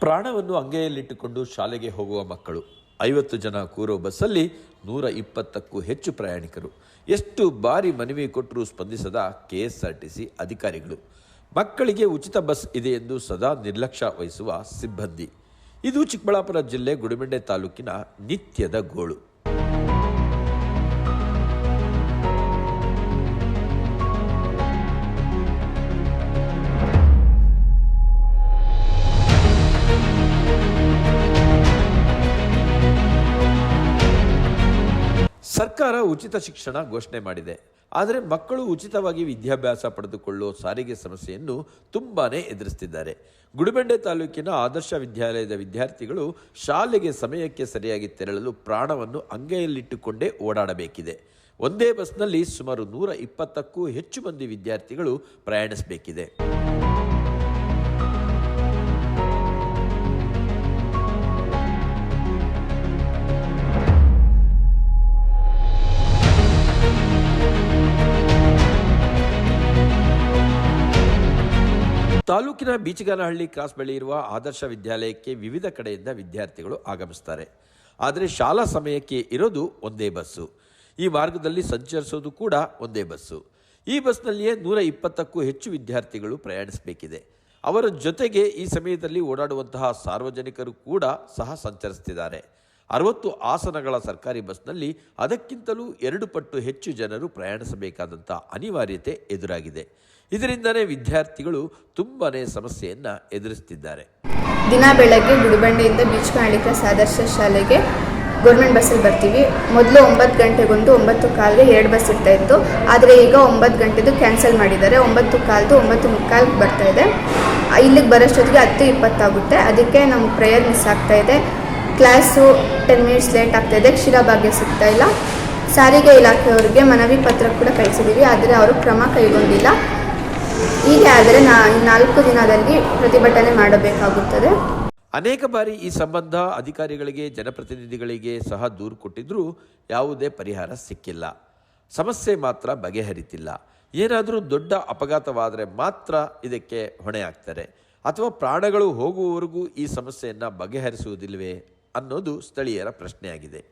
ಪ್ರಾಣವನ್ನು ಅಂಗೈಯಲ್ಲಿಟ್ಟುಕೊಂಡು ಶಾಲೆಗೆ ಹೋಗುವ ಮಕ್ಕಳು, 50 ಜನ ಕೂರೋ ಬಸ್ಸಲ್ಲಿ 120ಕ್ಕೂ ಹೆಚ್ಚು ಪ್ರಯಾಣಿಕರು. ಎಷ್ಟು ಬಾರಿ ಮನವಿ ಕೊಟ್ಟರೂ ಸ್ಪಂದಿಸದ ಕೆಎಸ್ಆರ್ಟಿಸಿ ಅಧಿಕಾರಿಗಳು. ಮಕ್ಕಳಿಗೆ ಉಚಿತ ಬಸ್ ಇದೆ ಎಂದು ಸದಾ ನಿರ್ಲಕ್ಷ್ಯ ವಹಿಸುವ ಸಿಬ್ಬಂದಿ. ಇದು ಚಿಕ್ಕಬಳ್ಳಾಪುರ ಜಿಲ್ಲೆ ಗುಡಿಬಂಡೆ ತಾಲೂಕಿನ ನಿತ್ಯದ ಗೋಳು. ಸರ್ಕಾರ ಉಚಿತ ಶಿಕ್ಷಣ ಘೋಷಣೆ ಮಾಡಿದೆ. ಆದರೆ ಮಕ್ಕಳು ಉಚಿತವಾಗಿ ವಿದ್ಯಾಭ್ಯಾಸ ಪಡೆದುಕೊಳ್ಳುವ ಸಾರಿಗೆ ಸಮಸ್ಯೆಯನ್ನು ತುಂಬಾನೇ ಎದುರಿಸುತ್ತಿದ್ದಾರೆ. ಗುಡಿಬಂಡೆ ತಾಲೂಕಿನ ಆದರ್ಶ ವಿದ್ಯಾಲಯದ ವಿದ್ಯಾರ್ಥಿಗಳು ಶಾಲೆಗೆ ಸಮಯಕ್ಕೆ ಸರಿಯಾಗಿ ತೆರಳಲು ಪ್ರಾಣವನ್ನು ಅಂಗೈಯಲ್ಲಿಟ್ಟುಕೊಂಡೇ ಓಡಾಡಬೇಕಿದೆ. ಒಂದೇ ಬಸ್ನಲ್ಲಿ ಸುಮಾರು 120ಕ್ಕೂ ಹೆಚ್ಚು ಮಂದಿ ವಿದ್ಯಾರ್ಥಿಗಳು ಪ್ರಯಾಣಿಸಬೇಕಿದೆ. ತಾಲೂಕಿನ ಬೀಚಗಾನಹಳ್ಳಿ ಕ್ರಾಸ್ ಬಳಿ ಇರುವ ಆದರ್ಶ ವಿದ್ಯಾಲಯಕ್ಕೆ ವಿವಿಧ ಕಡೆಯಿಂದ ವಿದ್ಯಾರ್ಥಿಗಳು ಆಗಮಿಸುತ್ತಾರೆ. ಆದರೆ ಶಾಲಾ ಸಮಯಕ್ಕೆ ಇರೋದು ಒಂದೇ ಬಸ್ಸು. ಈ ಮಾರ್ಗದಲ್ಲಿ ಸಂಚರಿಸೋದು ಕೂಡ ಒಂದೇ ಬಸ್ಸು. ಈ ಬಸ್ನಲ್ಲಿಯೇ 120ಕ್ಕೂ ಹೆಚ್ಚು ವಿದ್ಯಾರ್ಥಿಗಳು ಪ್ರಯಾಣಿಸಬೇಕಿದೆ. ಅವರ ಜೊತೆಗೆ ಈ ಸಮಯದಲ್ಲಿ ಓಡಾಡುವಂತಹ ಸಾರ್ವಜನಿಕರು ಕೂಡ ಸಹ ಸಂಚರಿಸುತ್ತಿದ್ದಾರೆ. 60 ಆಸನಗಳ ಸರ್ಕಾರಿ ಬಸ್ನಲ್ಲಿ ಅದಕ್ಕಿಂತಲೂ 2 ಪಟ್ಟು ಹೆಚ್ಚು ಜನರು ಪ್ರಯಾಣಿಸಬೇಕಾದಂಥ ಅನಿವಾರ್ಯತೆ ಎದುರಾಗಿದೆ. ಇದರಿಂದಲೇ ವಿದ್ಯಾರ್ಥಿಗಳು ತುಂಬಾನೇ ಸಮಸ್ಯೆಯನ್ನು ಎದುರಿಸುತ್ತಿದ್ದಾರೆ. ದಿನ ಬೆಳಗ್ಗೆ ಗುಡಿಬಂಡೆಯಿಂದ ಬೀಚಗಾನಹಳ್ಳಿ ಕ್ರಾಸ್ ಆದರ್ಶ ಶಾಲೆಗೆ ಗೌರ್ಮೆಂಟ್ ಬಸ್ಸಲ್ಲಿ ಬರ್ತೀವಿ. ಮೊದಲು 9 ಗಂಟೆಗೊಂದು 9:15ಗೆ 2 ಬಸ್ ಇರ್ತಾ ಇತ್ತು. ಆದರೆ ಈಗ 9 ಗಂಟೆದು ಕ್ಯಾನ್ಸಲ್ ಮಾಡಿದ್ದಾರೆ. 9:15 9:45 ಬರ್ತಾ ಇದೆ. ಇಲ್ಲಿಗೆ ಬರೋಷ್ಟೊತ್ತಿಗೆ 10:20 ಆಗುತ್ತೆ. ಅದಕ್ಕೆ ನಮ್ಗೆ ಪ್ರೇಯರ್ ಮಿಸ್ ಆಗ್ತಾ ಇದೆ. ಕ್ಲಾಸು 10 ಮಿನಿಟ್ಸ್ ಲೇಟ್ ಆಗ್ತಾ ಇದೆ. ಕ್ಷೀರಭಾಗ್ಯ ಸಿಗ್ತಾ ಇಲ್ಲ. ಸಾರಿಗೆ ಇಲಾಖೆಯವರಿಗೆ ಮನವಿ ಪತ್ರ ಕೂಡ ಕಳಿಸಿದ್ದೀವಿ, ಆದರೆ ಅವರು ಕ್ರಮ ಕೈಗೊಂಡಿಲ್ಲ. ಹೀಗೆ ಆದರೆ 4 ದಿನದಲ್ಲಿ ಪ್ರತಿಭಟನೆ ಮಾಡಬೇಕಾಗುತ್ತದೆ. ಅನೇಕ ಬಾರಿ ಈ ಸಂಬಂಧ ಅಧಿಕಾರಿಗಳಿಗೆ, ಜನಪ್ರತಿನಿಧಿಗಳಿಗೆ ಸಹ ದೂರು ಕೊಟ್ಟಿದ್ರೂ ಯಾವುದೇ ಪರಿಹಾರ ಸಿಕ್ಕಿಲ್ಲ. ಸಮಸ್ಯೆ ಮಾತ್ರ ಬಗೆಹರಿತಿಲ್ಲ. ಏನಾದರೂ ದೊಡ್ಡ ಅಪಘಾತವಾದರೆ ಮಾತ್ರ ಇದಕ್ಕೆ ಹೊಣೆ ಆಗ್ತಾರೆ, ಅಥವಾ ಪ್ರಾಣಗಳು ಹೋಗುವವರೆಗೂ ಈ ಸಮಸ್ಯೆಯನ್ನು ಬಗೆಹರಿಸುವುದಿಲ್ಲವೇ ಅನ್ನೋದು ಸ್ಥಳೀಯರ ಪ್ರಶ್ನೆಯಾಗಿದೆ.